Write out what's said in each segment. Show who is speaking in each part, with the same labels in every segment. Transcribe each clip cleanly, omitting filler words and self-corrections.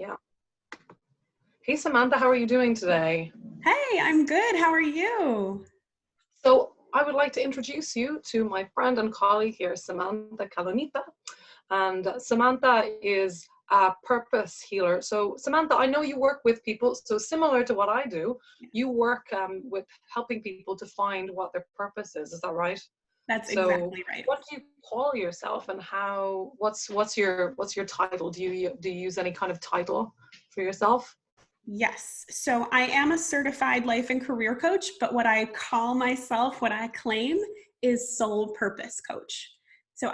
Speaker 1: Yeah. Hey, Samantha, how are you doing today?
Speaker 2: Hey, I'm good. How are you?
Speaker 1: So I would like to introduce you to my friend and colleague here, Samantha Calonita. And Samantha is a purpose healer. So Samantha, I know you work with people, so similar to what I do, you work with helping people to find what their purpose is. Is that right?
Speaker 2: That's
Speaker 1: So
Speaker 2: exactly right.
Speaker 1: what do you call yourself, and how, what's your title? Do you use any kind of title for yourself?
Speaker 2: Yes. So I am a certified life and career coach, but what I call myself, what I claim is Soul Pupose Coach. So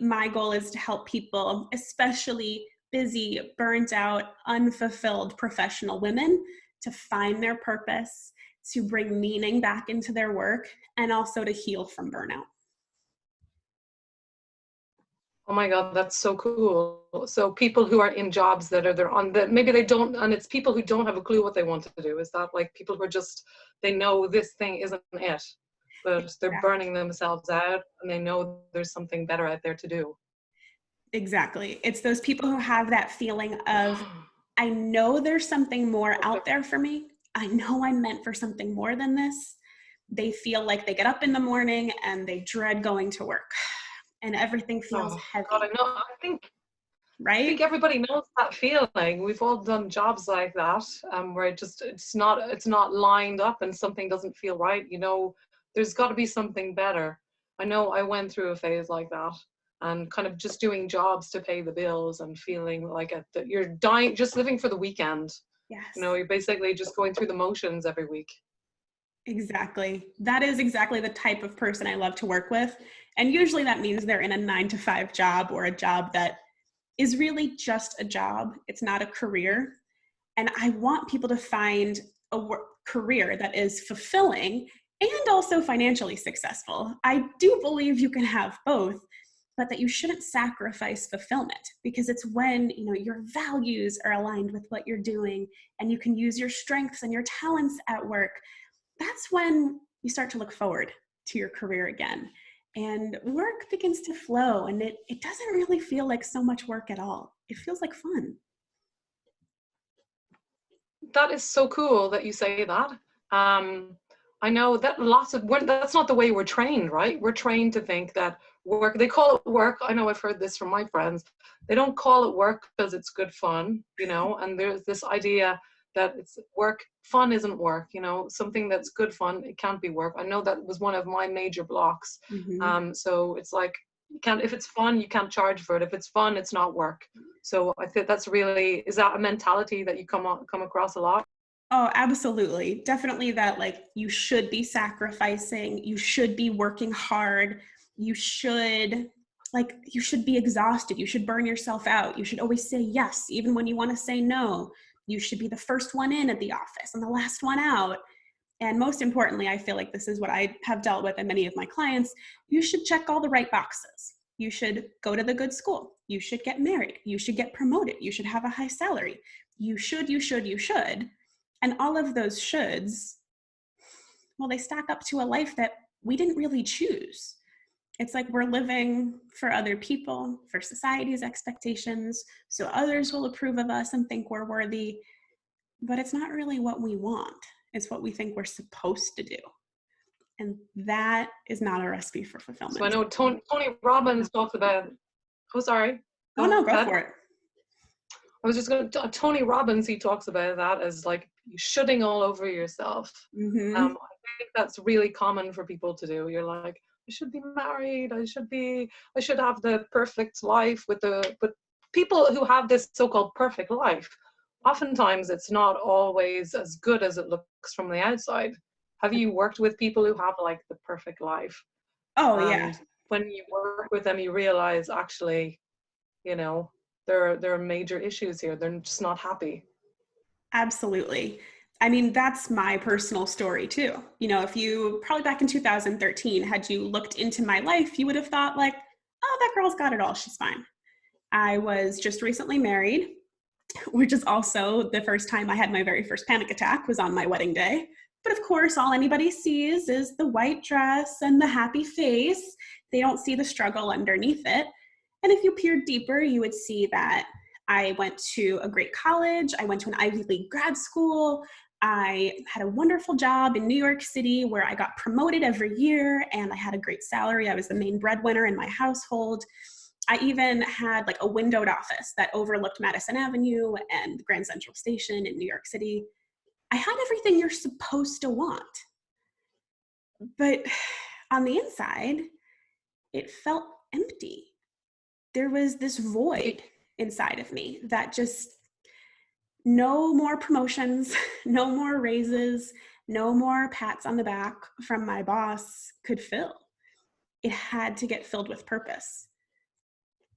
Speaker 2: my goal is to help people, especially busy, burnt out, unfulfilled professional women, to find their purpose, to bring meaning back into their work, and also to heal from burnout.
Speaker 1: Oh my God, that's so cool. So people who are in jobs that are they're on that maybe they don't, and it's people who don't have a clue what they want to do. Is that like people who are just, they know this thing isn't it, but they're burning themselves out and they know there's something better out there to do.
Speaker 2: Exactly. It's those people who have that feeling of, I know there's something more out there for me. I know I'm meant for something more than this. They feel like they get up in the morning and they dread going to work and everything feels
Speaker 1: Oh God, I
Speaker 2: heavy,
Speaker 1: know. I think
Speaker 2: right?
Speaker 1: everybody knows that feeling. We've all done jobs like that, where it's not lined up and something doesn't feel right. There's got to be something better. I know I went through a phase like that, and kind of just doing jobs to pay the bills and feeling like that you're dying, just living for the weekend.
Speaker 2: Yes,
Speaker 1: You're basically just going through the motions every week.
Speaker 2: exactly. That is exactly the type of person I love to work with. And usually that means they're in a 9 to 5 job or a job that is really just a job. It's not a career. And I want people to find a career that is fulfilling and also financially successful. I do believe you can have both, but that you shouldn't sacrifice fulfillment, because it's when your values are aligned with what you're doing and you can use your strengths and your talents at work. That's when you start to look forward to your career again. And work begins to flow, and it doesn't really feel like so much work at all. It feels like fun.
Speaker 1: That is so cool that you say that. Um, I know that that's not the way we're trained, right? We're trained to think that work, they call it work. I know I've heard this from my friends. They don't call it work because it's good fun, and there's this idea that it's work, fun isn't work, something that's good fun, it can't be work. I know that was one of my major blocks.
Speaker 2: Mm-hmm.
Speaker 1: So it's like, you can't, if it's fun, you can't charge for it. If it's fun, it's not work. So I think is that a mentality that you come across a lot?
Speaker 2: Oh, absolutely. Definitely that, like, you should be sacrificing, you should be working hard, you should be exhausted, you should burn yourself out, you should always say yes, even when you want to say no. You should be the first one in at the office and the last one out. And most importantly, I feel like this is what I have dealt with in many of my clients. You should check all the right boxes. You should go to the good school. You should get married. You should get promoted. You should have a high salary. You should, you should, you should. And all of those shoulds, well, they stack up to a life that we didn't really choose. It's like we're living for other people, for society's expectations, so others will approve of us and think we're worthy. But it's not really what we want. It's what we think we're supposed to do. And that is not a recipe for
Speaker 1: So I
Speaker 2: fulfillment.
Speaker 1: know Tony Robbins talks about. Oh, sorry.
Speaker 2: Oh,
Speaker 1: Go
Speaker 2: no, go
Speaker 1: ahead.
Speaker 2: for it.
Speaker 1: I was just going to. Tony Robbins, he talks about that as like shitting all over yourself.
Speaker 2: Mm-hmm.
Speaker 1: I think that's really common for people to do. You're like, I should be married. I should have the perfect life but people who have this so-called perfect life, oftentimes it's not always as good as it looks from the outside. Have you worked with people who have like the perfect life?
Speaker 2: Oh, yeah,
Speaker 1: And when you work with them, you realize actually, you know, there are major issues here. They're just not happy.
Speaker 2: absolutely. I mean, that's my personal story too. If you probably back in 2013, had you looked into my life, you would have thought like, oh, that girl's got it all. She's fine. I was just recently married, which is also the first time I had my very first panic attack was on my wedding day. But of course, all anybody sees is the white dress and the happy face. They don't see the struggle underneath it. And if you peered deeper, you would see that I went to a great college. I went to an Ivy League grad school. I had a wonderful job in New York City where I got promoted every year and I had a great salary. I was the main breadwinner in my household. I even had like a windowed office that overlooked Madison Avenue and Grand Central Station in New York City. I had everything you're supposed to want. But on the inside, it felt empty. There was this void inside of me that just, no more promotions, no more raises, no more pats on the back from my boss could fill. It had to get filled with purpose.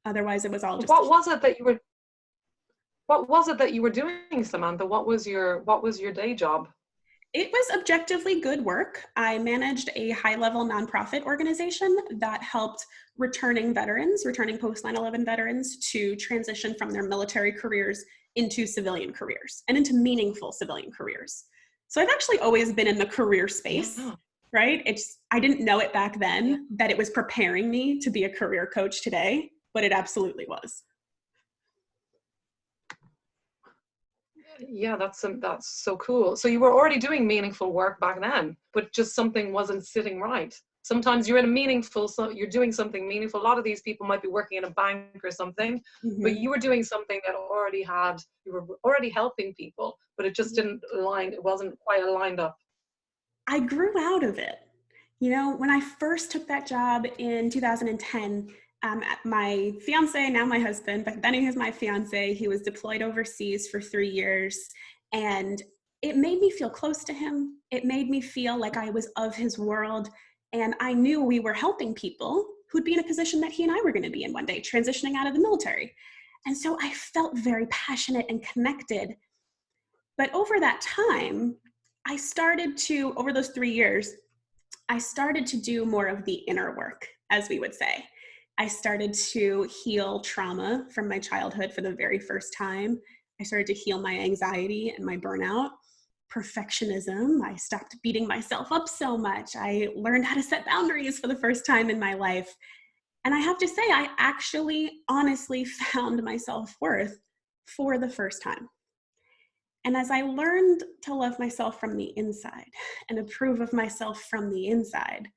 Speaker 2: Otherwise, it was all just.
Speaker 1: What was it that you were doing, Samantha? What was your day job?
Speaker 2: It was objectively good work. I managed a high-level nonprofit organization that helped returning post 9/11 veterans to transition from their military careers into civilian careers and into meaningful civilian careers. So I've actually always been in the career space, right? I didn't know it back then that it was preparing me to be a career coach today, but it absolutely was.
Speaker 1: Yeah, that's so cool. So you were already doing meaningful work back then, but just something wasn't sitting right. Sometimes you're you're doing something meaningful. A lot of these people might be working in a bank or something, but you were doing something that you were already helping people, but it just it wasn't quite aligned up.
Speaker 2: I grew out of it. When I first took that job in 2010, my fiance, now my husband, but then he was my fiance, he was deployed overseas for 3 years, and it made me feel close to him. It made me feel like I was of his world, and I knew we were helping people who'd be in a position that he and I were going to be in one day, transitioning out of the military. And so I felt very passionate and connected. But over that time, over those 3 years, I started to do more of the inner work, as we would say. I started to heal trauma from my childhood for the very first time. I started to heal my anxiety and my burnout, perfectionism. I stopped beating myself up so much. I learned how to set boundaries for the first time in my life. And I have to say, I actually honestly found my self-worth for the first time. And as I learned to love myself from the inside and approve of myself from the inside,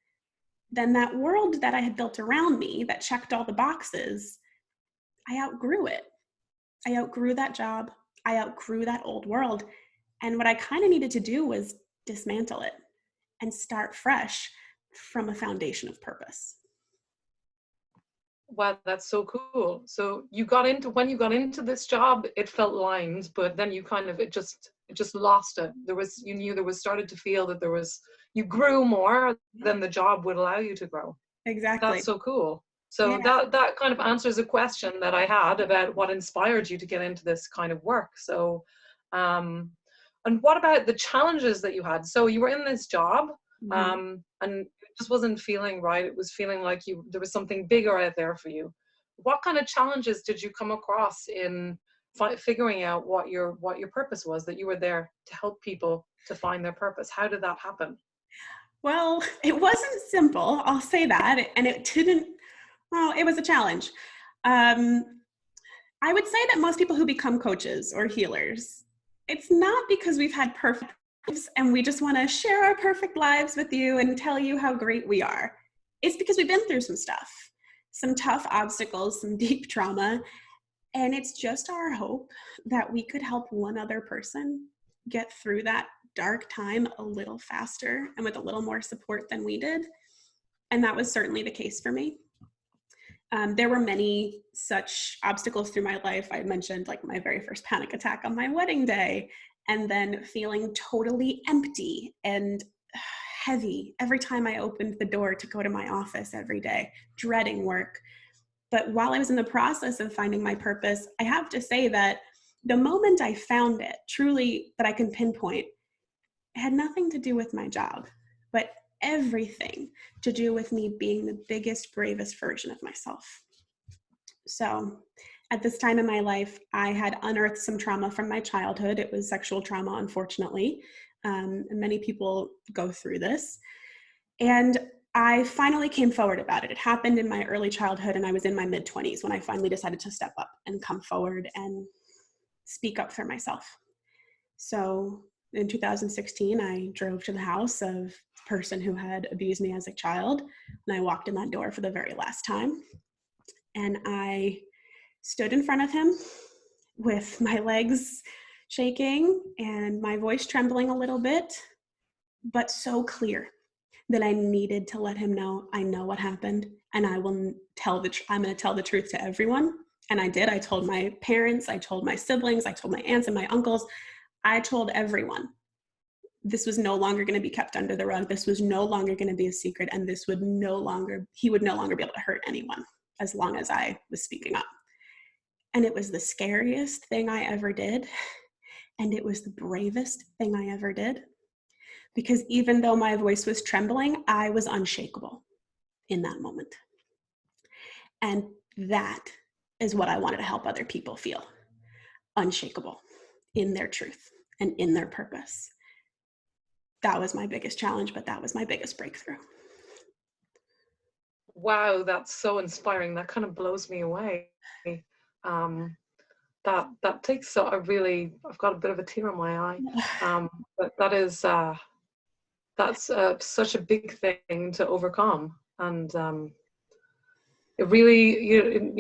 Speaker 2: then that world that I had built around me that checked all the boxes, I outgrew it. I outgrew that job. I outgrew that old world. And what I kind of needed to do was dismantle it and start fresh from a foundation of purpose.
Speaker 1: Wow, that's so cool. So when you got into this job, it felt lined, but then it just lost it. Started to feel that you grew more than the job would allow you to grow.
Speaker 2: Exactly.
Speaker 1: That's so cool. So that kind of answers a question that I had about what inspired you to get into this kind of work. So, and what about the challenges that you had? So you were in this job, and it just wasn't feeling right. It was feeling like there was something bigger out there for you. What kind of challenges did you come across in figuring out what your purpose was, that you were there to help people to find their purpose? How did that happen?
Speaker 2: Well, it wasn't simple, I'll say that. And it was a challenge. I would say that most people who become coaches or healers, it's not because we've had perfect lives and we just want to share our perfect lives with you and tell you how great we are. It's because we've been through some stuff, some tough obstacles, some deep trauma. And it's just our hope that we could help one other person get through that dark time a little faster and with a little more support than we did. And that was certainly the case for me. There were many such obstacles through my life. I mentioned like my very first panic attack on my wedding day, and then feeling totally empty and heavy every time I opened the door to go to my office every day, dreading work. But while I was in the process of finding my purpose, I have to say that the moment I found it, truly that I can pinpoint, it had nothing to do with my job, but everything to do with me being the biggest, bravest version of myself. So at this time in my life, I had unearthed some trauma from my childhood. It was sexual trauma, unfortunately. And many people go through this. And I finally came forward about it. It happened in my early childhood, and I was in my mid-20s when I finally decided to step up and come forward and speak up for myself. So in 2016, I drove to the house of the person who had abused me as a child, and I walked in that door for the very last time. And I stood in front of him with my legs shaking and my voice trembling a little bit, but so clear that I needed to let him know, I know what happened, and I'm going to tell the truth to everyone. And I did. I told my parents, I told my siblings, I told my aunts and my uncles, I told everyone. This was no longer going to be kept under the rug. This was no longer going to be a secret, and he would no longer be able to hurt anyone as long as I was speaking up. And it was the scariest thing I ever did. And it was the bravest thing I ever did. Because even though my voice was trembling, I was unshakable in that moment. And that is what I wanted to help other people feel. Unshakable in their truth and in their purpose. That was my biggest challenge, but that was my biggest breakthrough.
Speaker 1: Wow, that's so inspiring. That kind of blows me away. That takes I've got a bit of a tear in my eye. But that's such a big thing to overcome. And it really,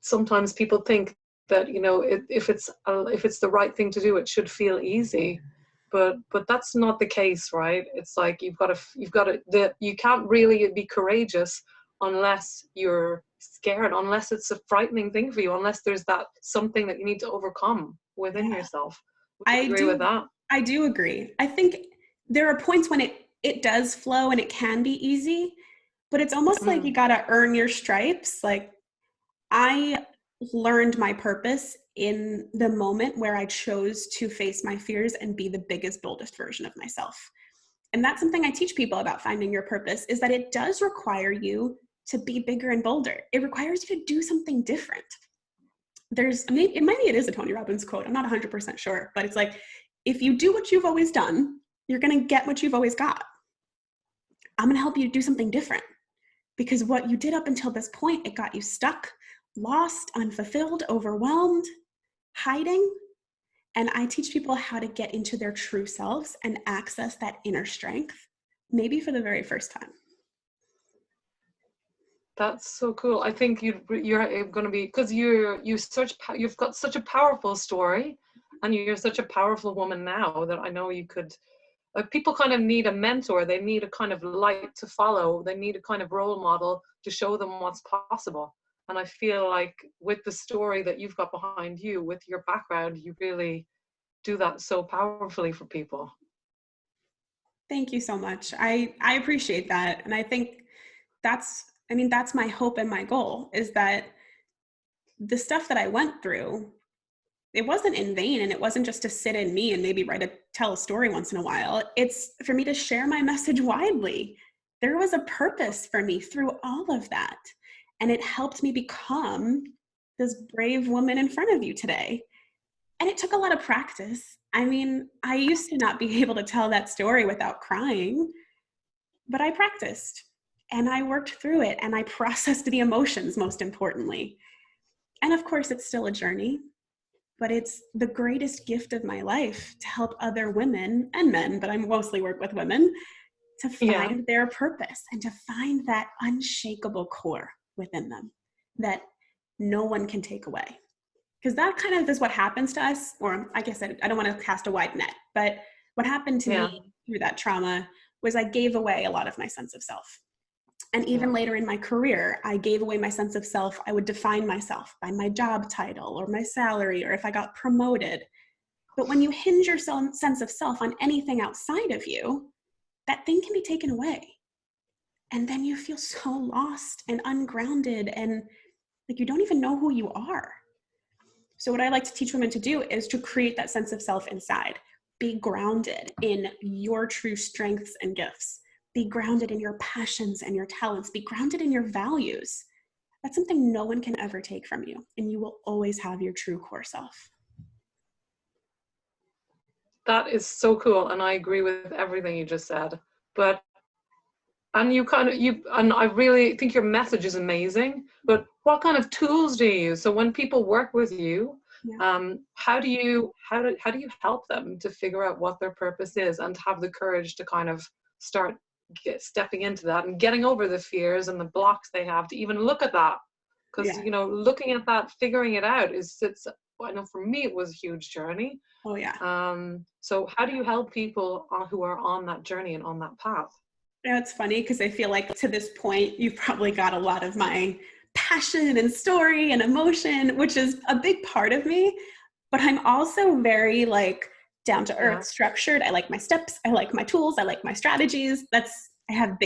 Speaker 1: sometimes people think that, if it's the right thing to do, it should feel easy. But that's not the case, right? It's like you can't really be courageous unless you're scared, unless it's a frightening thing for you, unless there's that something that you need to overcome within yourself. Would you agree with that?
Speaker 2: I do agree. I think there are points when it does flow and it can be easy, but it's almost like you got to earn your stripes. Like, I learned my purpose in the moment where I chose to face my fears and be the biggest, boldest version of myself. And that's something I teach people about finding your purpose, is that it does require you to be bigger and bolder. It requires you to do something different. Maybe it is a Tony Robbins quote. I'm not 100% sure, but it's like, if you do what you've always done, you're going to get what you've always got. I'm going to help you do something different, because what you did up until this point, it got you stuck, lost, unfulfilled, overwhelmed, hiding. And I teach people how to get into their true selves and access that inner strength, maybe for the very first time.
Speaker 1: That's so cool. I think you're going to be, because you've got such a powerful story, and you're such a powerful woman now, that I know you could. People kind of need a mentor. They need a kind of light to follow. They need a kind of role model to show them what's possible. And I feel like with the story that you've got behind you, with your background, you really do that so powerfully for people.
Speaker 2: Thank you so much. I appreciate that. And I think that's my hope and my goal, is that the stuff that I went through, it wasn't in vain, and it wasn't just to sit in me and maybe tell a story once in a while. It's for me to share my message widely. There was a purpose for me through all of that. And it helped me become this brave woman in front of you today. And it took a lot of practice. I mean, I used to not be able to tell that story without crying, but I practiced and I worked through it, and I processed the emotions, most importantly. And of course, it's still a journey, but it's the greatest gift of my life to help other women and men, but I mostly work with women, to find their purpose and to find that unshakable core within them that no one can take away. Because that kind of is what happens to us, or I guess I don't want to cast a wide net, but what happened to me through that trauma was I gave away a lot of my sense of self. And even later in my career, I gave away my sense of self. I would define myself by my job title or my salary, or if I got promoted. But when you hinge your sense of self on anything outside of you, that thing can be taken away. And then you feel so lost and ungrounded, and like you don't even know who you are. So what I like to teach women to do is to create that sense of self inside. Be grounded in your true strengths and gifts. Be grounded in your passions and your talents. Be grounded in your values. That's something no one can ever take from you, and you will always have your true core self.
Speaker 1: That is so cool, and I agree with everything you just said. But And and I really think your message is amazing, but what kind of tools do you use? So when people work with you,
Speaker 2: Yeah.
Speaker 1: how do you help them to figure out what their purpose is and to have the courage to kind of start stepping into that and getting over the fears and the blocks they have to even look at that? Because,
Speaker 2: Yeah.
Speaker 1: looking at that, figuring it out I know for me it was a huge journey.
Speaker 2: Oh yeah.
Speaker 1: So how do you help people who are on that journey and on that path?
Speaker 2: Yeah, it's funny because I feel like to this point, you've probably got a lot of my passion and story and emotion, which is a big part of me. But I'm also very like down to
Speaker 1: Yeah.
Speaker 2: earth, structured. I like my steps. I like my tools. I like my strategies. I have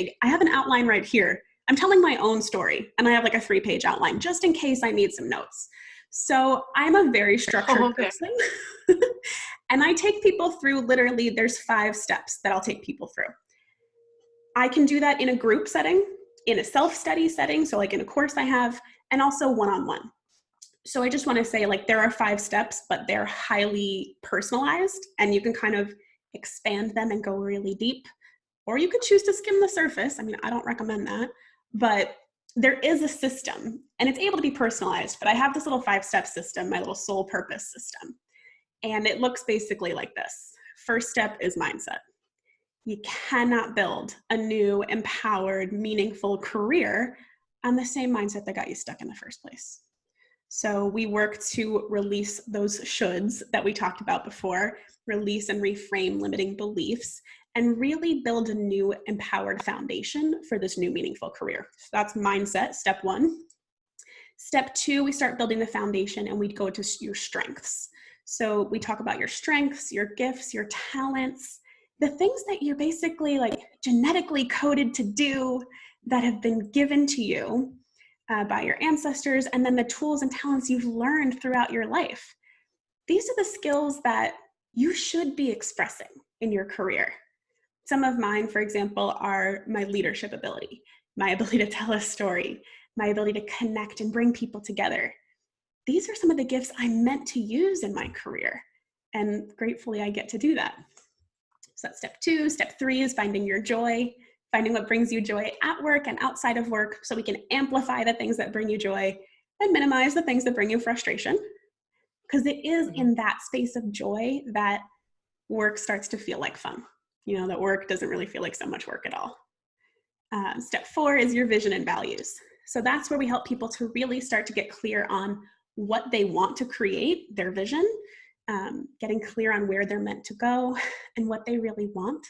Speaker 2: an outline right here. I'm telling my own story and I have like a 3-page outline just in case I need some notes. So I'm a very structured
Speaker 1: Oh, okay.
Speaker 2: person. And I take people through literally, there's 5 steps that I'll take people through. I can do that in a group setting, in a self-study setting, so like in a course I have, and also one-on-one. So I just want to say, like, there are 5 steps, but they're highly personalized, and you can kind of expand them and go really deep, or you could choose to skim the surface. I mean, I don't recommend that, but there is a system, and it's able to be personalized. But I have this little 5-step system, my little soul purpose system, and it looks basically like this. First step is mindset. You cannot build a new, empowered, meaningful career on the same mindset that got you stuck in the first place. So we work to release those shoulds that we talked about before, release and reframe limiting beliefs, and really build a new, empowered foundation for this new, meaningful career. So that's mindset, step 1. Step 2, we start building the foundation and we go to your strengths. So we talk about your strengths, your gifts, your talents, the things that you're basically like genetically coded to do that have been given to you by your ancestors, and then the tools and talents you've learned throughout your life. These are the skills that you should be expressing in your career. Some of mine, for example, are my leadership ability, my ability to tell a story, my ability to connect and bring people together. These are some of the gifts I'm meant to use in my career, and gratefully I get to do that. So that's step 2. Step 3 is finding your joy, finding what brings you joy at work and outside of work, so we can amplify the things that bring you joy and minimize the things that bring you frustration. Because it is in that space of joy that work starts to feel like fun. That work doesn't really feel like so much work at all. Step 4 is your vision and values. So that's where we help people to really start to get clear on what they want to create, their vision, getting clear on where they're meant to go and what they really want.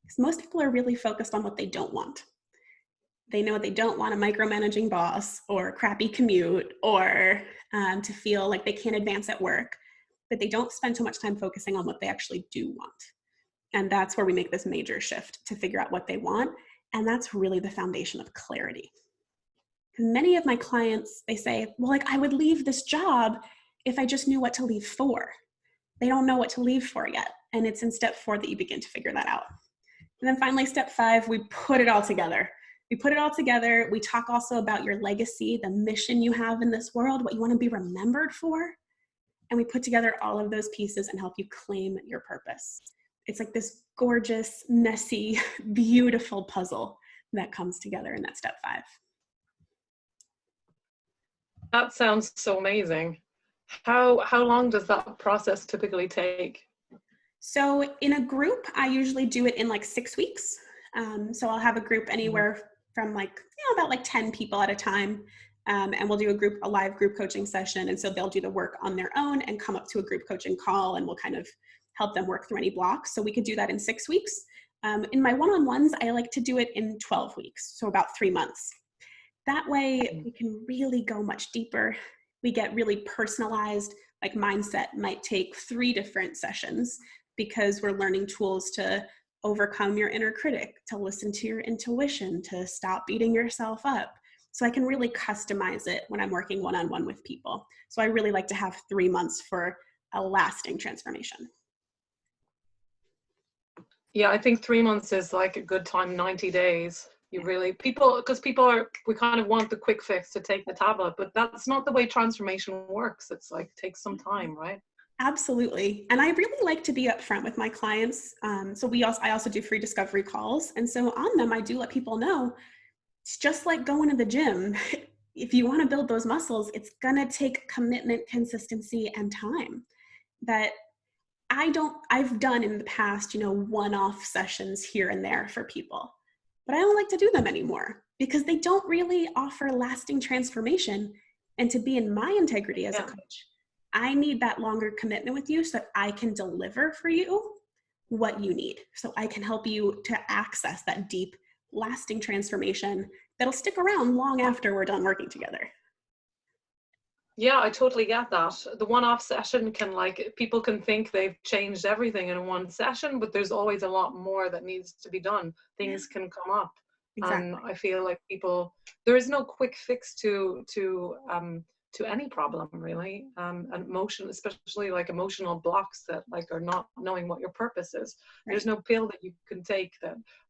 Speaker 2: Because most people are really focused on what they don't want. They know they don't want a micromanaging boss or a crappy commute or to feel like they can't advance at work, but they don't spend so much time focusing on what they actually do want. And that's where we make this major shift to figure out what they want. And that's really the foundation of clarity. Because many of my clients, they say, well, like, I would leave this job if I just knew what to leave for. They don't know what to leave for yet. And it's in step 4 that you begin to figure that out. And then finally, step 5, we put it all together. We put it all together. We talk also about your legacy, the mission you have in this world, what you want to be remembered for. And we put together all of those pieces and help you claim your purpose. It's like this gorgeous, messy, beautiful puzzle that comes together in that step 5.
Speaker 1: That sounds so amazing. How long does that process typically take?
Speaker 2: So in a group, I usually do it in like 6 weeks. So I'll have a group anywhere from about 10 people at a time. And we'll do a live group coaching session. And so they'll do the work on their own and come up to a group coaching call, and we'll kind of help them work through any blocks. So we could do that in 6 weeks. In my one-on-ones, I like to do it in 12 weeks. So about 3 months. That way we can really go much deeper. We get really personalized. Like mindset might take 3 different sessions because we're learning tools to overcome your inner critic, to listen to your intuition, to stop beating yourself up. So I can really customize it when I'm working one-on-one with people. So I really like to have 3 months for a lasting transformation.
Speaker 1: Yeah, I think 3 months is like a good time, 90 days. Because we kind of want the quick fix to take the tablet, but that's not the way transformation works. It's like, it takes some time, right?
Speaker 2: Absolutely. And I really like to be upfront with my clients. I also do free discovery calls. And so on them, I do let people know it's just like going to the gym. If you want to build those muscles, it's going to take commitment, consistency, and time that I've done in the past, one-off sessions here and there for people, but I don't like to do them anymore because they don't really offer lasting transformation. And to be in my integrity as a
Speaker 1: Yeah.
Speaker 2: coach, I need that longer commitment with you so that I can deliver for you what you need. So I can help you to access that deep, lasting transformation that'll stick around long after we're done working together.
Speaker 1: Yeah, I totally get that. The one-off session people can think they've changed everything in one session, but there's always a lot more that needs to be done. Things can come up. And
Speaker 2: Exactly.
Speaker 1: I feel like there is no quick fix to any problem really. And emotion, especially like emotional blocks that are not knowing what your purpose is.
Speaker 2: Right.
Speaker 1: There's no pill that you can take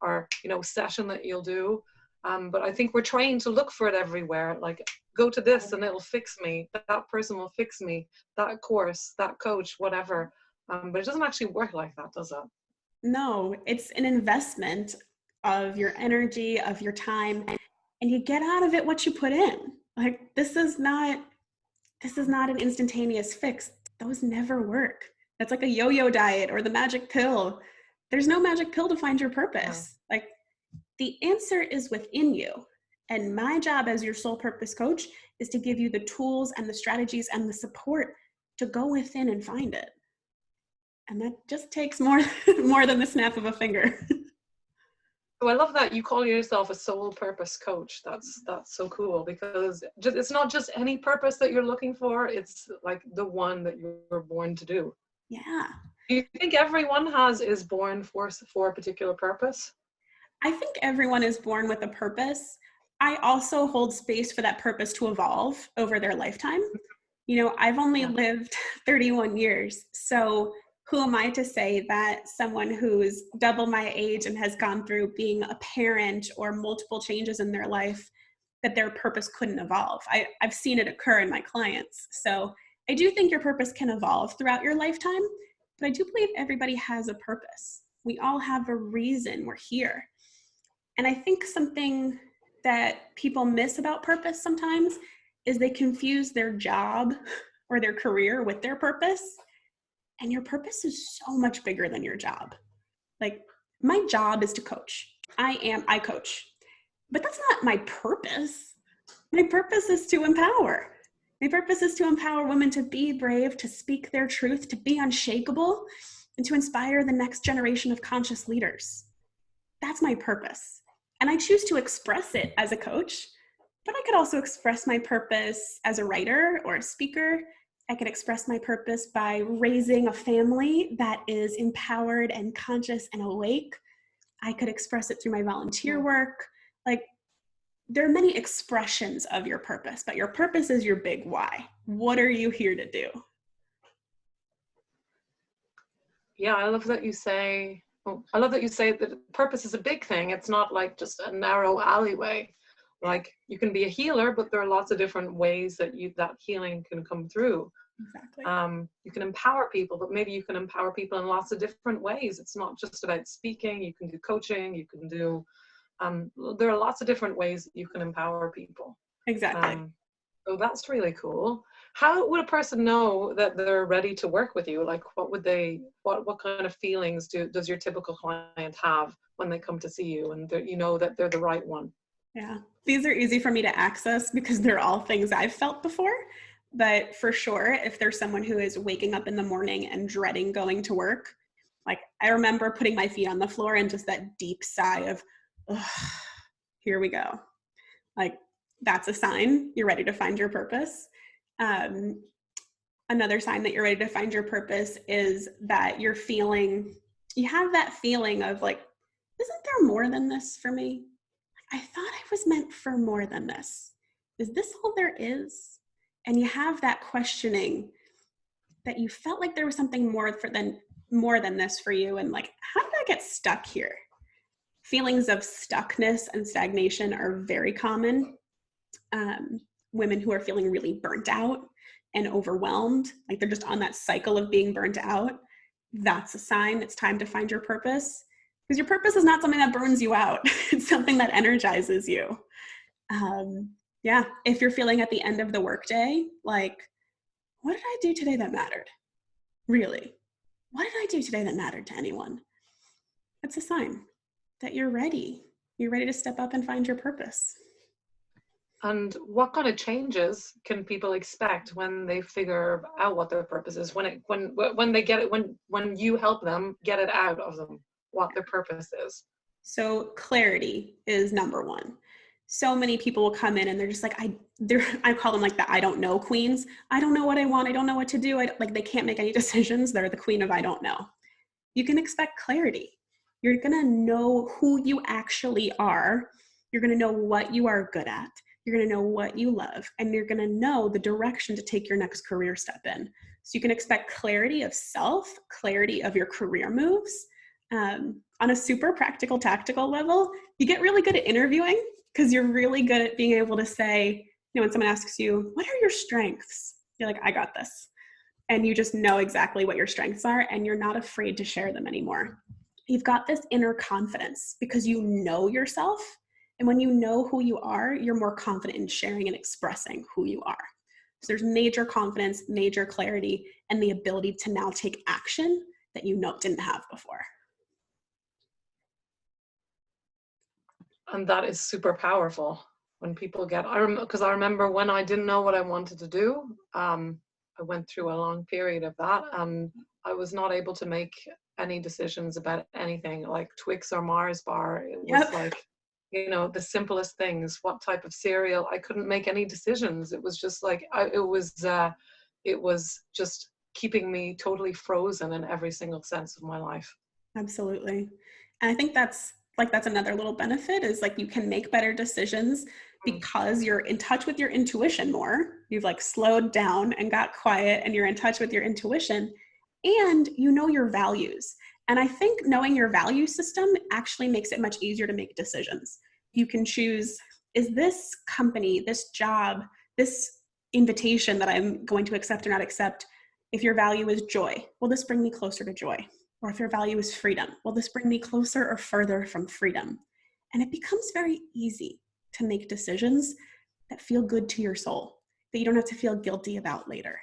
Speaker 1: or session that you'll do. But I think we're trained to look for it everywhere. Like, go to this and it'll fix me. That person will fix me. That course, that coach, whatever. But it doesn't actually work like that, does it?
Speaker 2: No, it's an investment of your energy, of your time, and you get out of it what you put in. Like, this is not an instantaneous fix. Those never work. That's like a yo-yo diet or the magic pill. There's no magic pill to find your purpose. Like, the answer is within you. And my job as your soul purpose coach is to give you the tools and the strategies and the support to go within and find it. And that just takes more than the snap of a finger.
Speaker 1: So I love that you call yourself a soul purpose coach. That's so cool, because it's not just any purpose that you're looking for. It's like the one that you were born to do.
Speaker 2: Yeah.
Speaker 1: Do you think everyone is born for a particular purpose?
Speaker 2: I think everyone is born with a purpose. I also hold space for that purpose to evolve over their lifetime. I've only lived 31 years. So who am I to say that someone who's double my age and has gone through being a parent or multiple changes in their life, that their purpose couldn't evolve? I've seen it occur in my clients. So I do think your purpose can evolve throughout your lifetime, but I do believe everybody has a purpose. We all have a reason we're here. And I think something that people miss about purpose sometimes is they confuse their job or their career with their purpose. And your purpose is so much bigger than your job. Like, my job is to coach. I coach. But that's not my purpose. My purpose is to empower. My purpose is to empower women to be brave, to speak their truth, to be unshakable, and to inspire the next generation of conscious leaders. That's my purpose. And I choose to express it as a coach, but I could also express my purpose as a writer or a speaker. I could express my purpose by raising a family that is empowered and conscious and awake. I could express it through my volunteer work. Like, there are many expressions of your purpose, but your purpose is your big why. What are you here to do?
Speaker 1: Yeah, I love that you say that purpose is a big thing. It's not like just a narrow alleyway. Like, you can be a healer, but there are lots of different ways that healing can come through.
Speaker 2: Exactly.
Speaker 1: You can empower people, but maybe you can empower people in lots of different ways. It's not just about speaking. You can do coaching. You can do, there are lots of different ways that you can empower people.
Speaker 2: Exactly.
Speaker 1: So that's really cool. How would a person know that they're ready to work with you? Like, what kind of feelings does your typical client have when they come to see you, and that they're the right one?
Speaker 2: Yeah, these are easy for me to access because they're all things I've felt before. But for sure, if there's someone who is waking up in the morning and dreading going to work, like, I remember putting my feet on the floor and just that deep sigh of, here we go. Like, that's a sign you're ready to find your purpose. Another sign that you're ready to find your purpose is that you have that feeling of like, isn't there more than this for me? I thought I was meant for more than this. Is this all there is? And you have that questioning that you felt like there was something more than this for you. And like, how did I get stuck here? Feelings of stuckness and stagnation are very common. Women who are feeling really burnt out and overwhelmed, like they're just on that cycle of being burnt out, that's a sign it's time to find your purpose. Because your purpose is not something that burns you out. It's something that energizes you. Yeah, if you're feeling at the end of the workday, like, what did I do today that mattered? Really? What did I do today that mattered to anyone? That's a sign that you're ready. You're ready to step up and find your purpose.
Speaker 1: And what kind of changes can people expect when they figure out what their purpose is? When they get it, when you help them get it out of them, what their purpose is?
Speaker 2: So clarity is number one. So many people will come in and they're just like, I call them like the I don't know queens. I don't know what I want. I don't know what to do. Like they can't make any decisions. They're the queen of I don't know. You can expect clarity. You're going to know who you actually are. You're going to know what you are good at. You're going to know what you love, and you're going to know the direction to take your next career step in. So you can expect clarity of self, clarity of your career moves. On a super practical, tactical level, you get really good at interviewing because you're really good at being able to say, when someone asks you, what are your strengths? You're like, I got this. And you just know exactly what your strengths are, and you're not afraid to share them anymore. You've got this inner confidence because you know yourself. And when you know who you are, you're more confident in sharing and expressing who you are. So there's major confidence, major clarity, and the ability to now take action that you didn't have before.
Speaker 1: And that is super powerful when people get, because I remember when I didn't know what I wanted to do, I went through a long period of that, and I was not able to make any decisions about anything, like Twix or Mars bar. It was like, the simplest things, what type of cereal. I couldn't make any decisions. It was just like, it was just keeping me totally frozen in every single sense of my life.
Speaker 2: Absolutely. And I think that's another little benefit is like you can make better decisions because you're in touch with your intuition more. You've like slowed down and got quiet, and you're in touch with your intuition, and you know your values. And I think knowing your value system actually makes it much easier to make decisions. You can choose, is this company, this job, this invitation that I'm going to accept or not accept, if your value is joy, will this bring me closer to joy? Or if your value is freedom, will this bring me closer or further from freedom? And it becomes very easy to make decisions that feel good to your soul, that you don't have to feel guilty about later.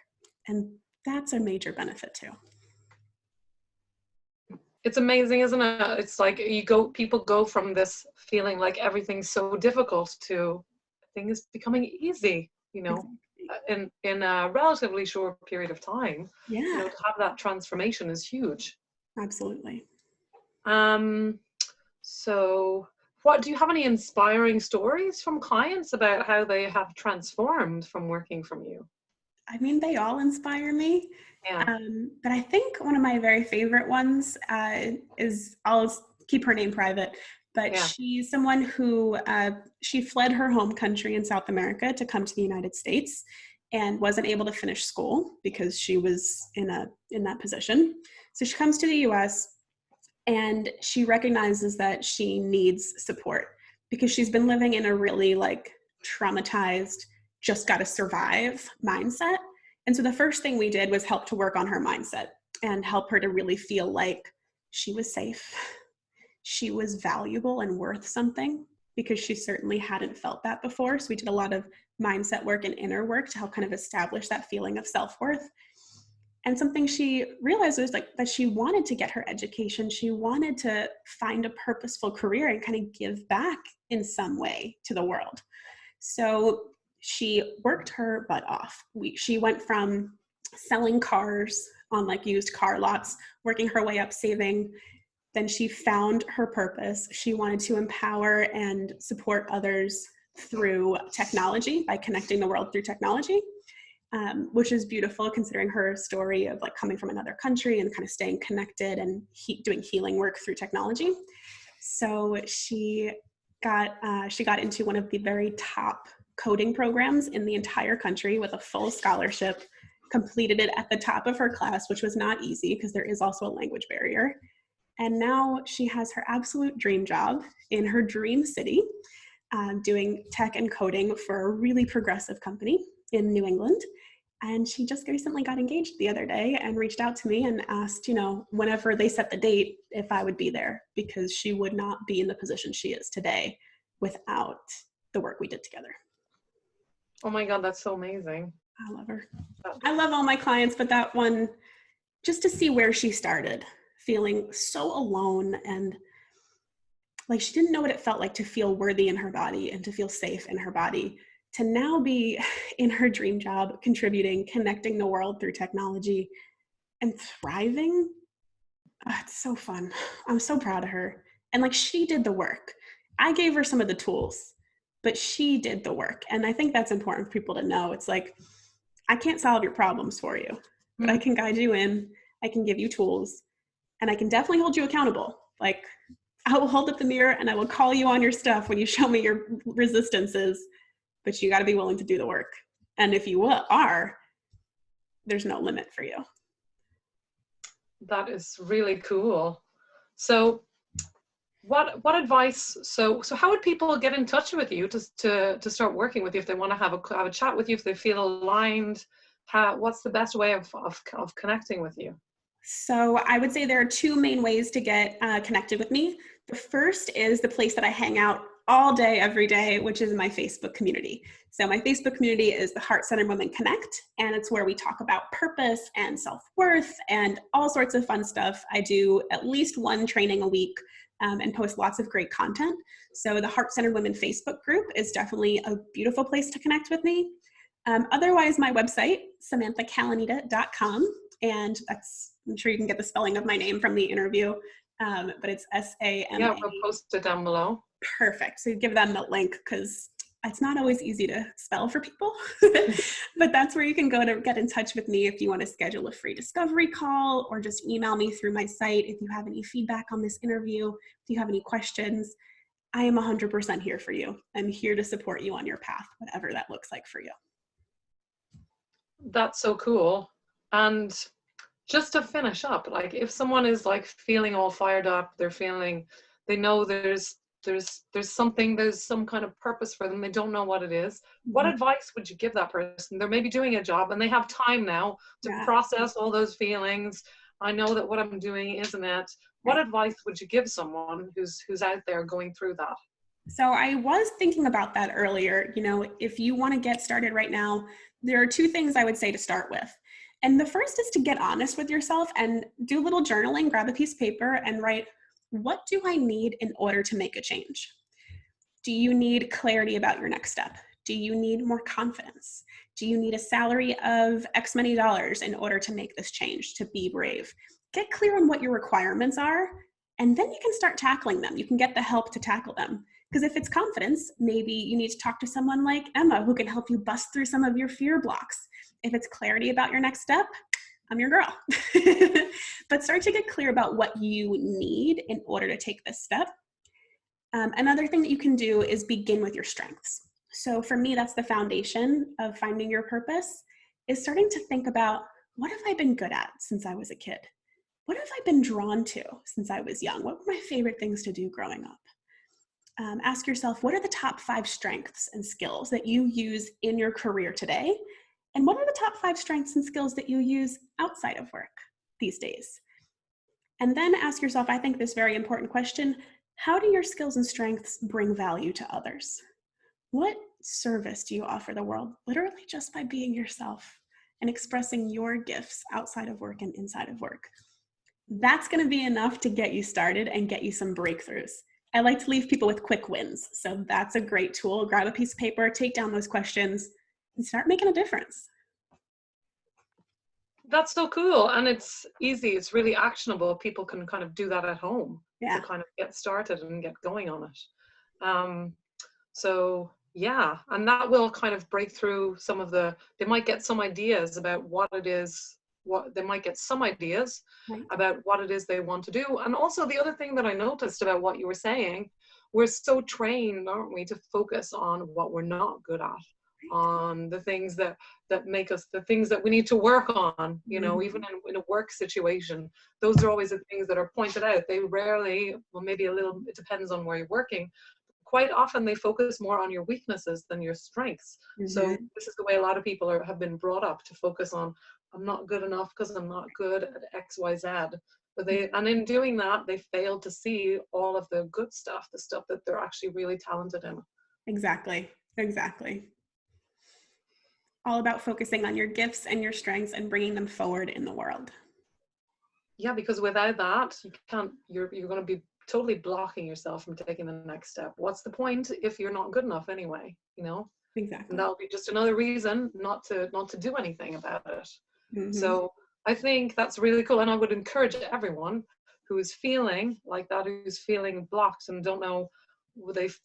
Speaker 2: And that's a major benefit too.
Speaker 1: It's amazing, isn't it? It's like people go from this feeling like everything's so difficult to things becoming easy, in a relatively short period of time.
Speaker 2: Yeah.
Speaker 1: To have that transformation is huge.
Speaker 2: Absolutely.
Speaker 1: So do you have any inspiring stories from clients about how they have transformed from working from you?
Speaker 2: I mean, they all inspire me.
Speaker 1: Yeah.
Speaker 2: But I think one of my very favorite ones is, I'll keep her name private, but she's someone who, she fled her home country in South America to come to the United States and wasn't able to finish school because she was in that position. So she comes to the US and she recognizes that she needs support because she's been living in a really like traumatized, just got to survive mindset. And so the first thing we did was help to work on her mindset and help her to really feel like she was safe, she was valuable and worth something, because she certainly hadn't felt that before. So we did a lot of mindset work and inner work to help kind of establish that feeling of self-worth. And something she realized was like that she wanted to get her education. She wanted to find a purposeful career and kind of give back in some way to the world. So she worked her butt off. She went from selling cars on like used car lots, working her way up, saving. Then she found her purpose. She wanted to empower and support others through technology by connecting the world through technology. Which is beautiful considering her story of like coming from another country and kind of staying connected and doing healing work through technology. So she got into one of the very top coding programs in the entire country with a full scholarship, completed it at the top of her class, which was not easy because there is also a language barrier. And now she has her absolute dream job in her dream city, doing tech and coding for a really progressive company in New England. And she just recently got engaged the other day and reached out to me and asked, whenever they set the date, if I would be there, because she would not be in the position she is today without the work we did together.
Speaker 1: Oh my God, that's so amazing.
Speaker 2: I love her. I love all my clients, but that one, just to see where she started, feeling so alone and like she didn't know what it felt like to feel worthy in her body and to feel safe in her body, to now be in her dream job, contributing, connecting the world through technology and thriving. It's so fun. I'm so proud of her. And like she did the work. I gave her some of the tools, but she did the work. And I think that's important for people to know. It's like, I can't solve your problems for you, but I can guide you in, I can give you tools, and I can definitely hold you accountable. Like I will hold up the mirror and I will call you on your stuff when you show me your resistances, but you got to be willing to do the work. And if you are, there's no limit for you.
Speaker 1: That is really cool. So what advice, so how would people get in touch with you to start working with you if they want to have a chat with you, if they feel aligned? What's the best way of connecting with you?
Speaker 2: So I would say there are two main ways to get connected with me. The first is the place that I hang out all day, every day, which is my Facebook community. So my Facebook community is the Heart-Centered Women Connect, and it's where we talk about purpose and self-worth and all sorts of fun stuff. I do at least one training a week and post lots of great content. So the Heart-Centered Women Facebook group is definitely a beautiful place to connect with me. Otherwise, my website, samanthacalonita.com, and I'm sure you can get the spelling of my name from the interview, but it's S-A-M-A.
Speaker 1: Yeah, we'll post it down below.
Speaker 2: Perfect. So give them the link because it's not always easy to spell for people, but that's where you can go to get in touch with me if you want to schedule a free discovery call or just email me through my site if you have any feedback on this interview, if you have any questions. I am 100% here for you. I'm here to support you on your path, whatever that looks like for you.
Speaker 1: That's so cool. And just to finish up, like if someone is like feeling all fired up, they know there's some kind of purpose for them, they don't know what it is. What advice would you give that person? They're maybe doing a job and they have time now to process all those feelings. I know that what I'm doing isn't it. What advice would you give someone who's out there going through that?
Speaker 2: So I was thinking about that earlier. If you want to get started right now, there are two things I would say to start with. And the first is to get honest with yourself and do a little journaling, grab a piece of paper and write, what do I need in order to make a change? Do you need clarity about your next step? Do you need more confidence? Do you need a salary of X many dollars in order to make this change, to be brave? Get clear on what your requirements are, and then you can start tackling them. You can get the help to tackle them. Because if it's confidence, maybe you need to talk to someone like Emma who can help you bust through some of your fear blocks. If it's clarity about your next step, I'm your girl. But start to get clear about what you need in order to take this step. Another thing that you can do is begin with your strengths. So for me, that's the foundation of finding your purpose, is starting to think about, what have I been good at since I was a kid? What have I been drawn to since I was young? What were my favorite things to do growing up? Ask yourself, what are the top 5 strengths and skills that you use in your career today? And what are the top 5 strengths and skills that you use outside of work these days? And then ask yourself, I think this very important question, how do your skills and strengths bring value to others? What service do you offer the world, literally just by being yourself and expressing your gifts outside of work and inside of work? That's going to be enough to get you started and get you some breakthroughs. I like to leave people with quick wins. So that's a great tool. Grab a piece of paper, take down those questions, and start making a difference.
Speaker 1: That's so cool. And it's easy. It's really actionable. People can kind of do that at home to kind of get started and get going on it. So yeah, and that will kind of break through they might get some ideas about what it is, about what it is they want to do. And also the other thing that I noticed about what you were saying, we're so trained, aren't we, to focus on what we're not good at, on the things that make us, the things that we need to work on, even in a work situation. Those are always the things that are pointed out. They rarely, well, maybe a little, it depends on where you're working. quite often they focus more on your weaknesses than your strengths. So this is the way a lot of people have been brought up, to focus on, I'm not good enough because I'm not good at X, Y, Z. But and in doing that, they fail to see all of the good stuff, the stuff that they're actually really talented in.
Speaker 2: Exactly. All about focusing on your gifts and your strengths and bringing them forward in the world.
Speaker 1: Yeah, because without that, you can't, you're going to be totally blocking yourself from taking the next step. What's the point if you're not good enough anyway, you know?
Speaker 2: Exactly.
Speaker 1: And that'll be just another reason not to do anything about it. So I think that's really cool. And I would encourage everyone who is feeling like that, who's feeling blocked and don't know,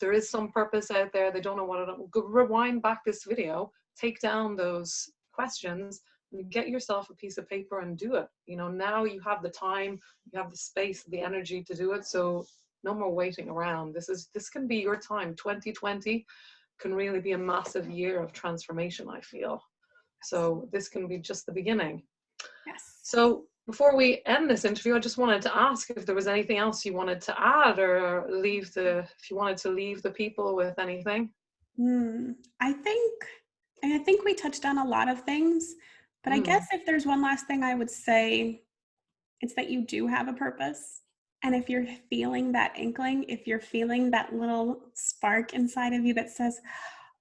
Speaker 1: there is some purpose out there, they don't know what it is, go rewind back this video, take down those questions, and get yourself a piece of paper and do it. You know, now you have the time, you have the space, the energy to do it. So no more waiting around. This can be your time. 2020 can really be a massive year of transformation, I feel. So this can be just the beginning.
Speaker 2: Yes.
Speaker 1: So before we end this interview, I just wanted to ask if there was anything else you wanted to add, or if you wanted to leave the people with anything.
Speaker 2: I think we touched on a lot of things, but I guess if there's one last thing I would say, it's that you do have a purpose. And if you're feeling that inkling, if you're feeling that little spark inside of you that says,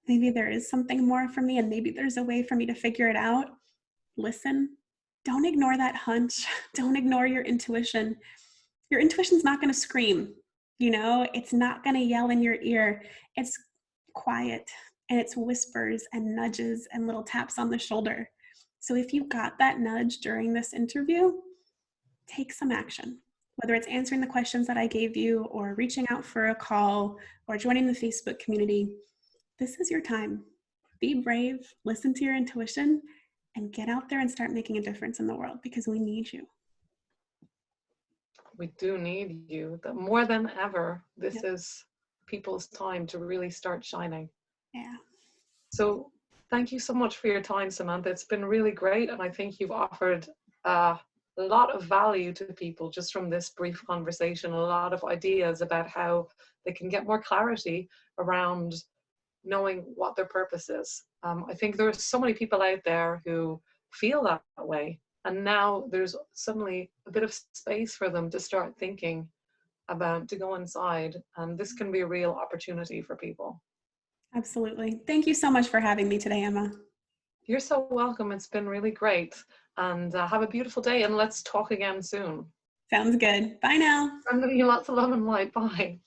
Speaker 2: maybe there is something more for me and maybe there's a way for me to figure it out, listen. Don't ignore that hunch. Don't ignore your intuition. Your intuition's not going to scream, you know, it's not going to yell in your ear. It's quiet, and it's whispers and nudges and little taps on the shoulder. So if you got that nudge during this interview, take some action. Whether it's answering the questions that I gave you, or reaching out for a call, or joining the Facebook community, this is your time. Be brave, listen to your intuition, and get out there and start making a difference in the world, because we need you.
Speaker 1: We do need you more than ever. This is people's time to really start shining.
Speaker 2: Yeah.
Speaker 1: So thank you so much for your time, Samantha. It's been really great. And I think you've offered a lot of value to people just from this brief conversation, a lot of ideas about how they can get more clarity around knowing what their purpose is. I think there are so many people out there who feel that way, and now there's suddenly a bit of space for them to start thinking about, to go inside, and this can be a real opportunity for people.
Speaker 2: Absolutely. Thank you so much for having me today, Emma.
Speaker 1: You're so welcome. It's been really great, and have a beautiful day, and let's talk again soon.
Speaker 2: Sounds good. Bye now.
Speaker 1: I'm giving you lots of love and light. Bye.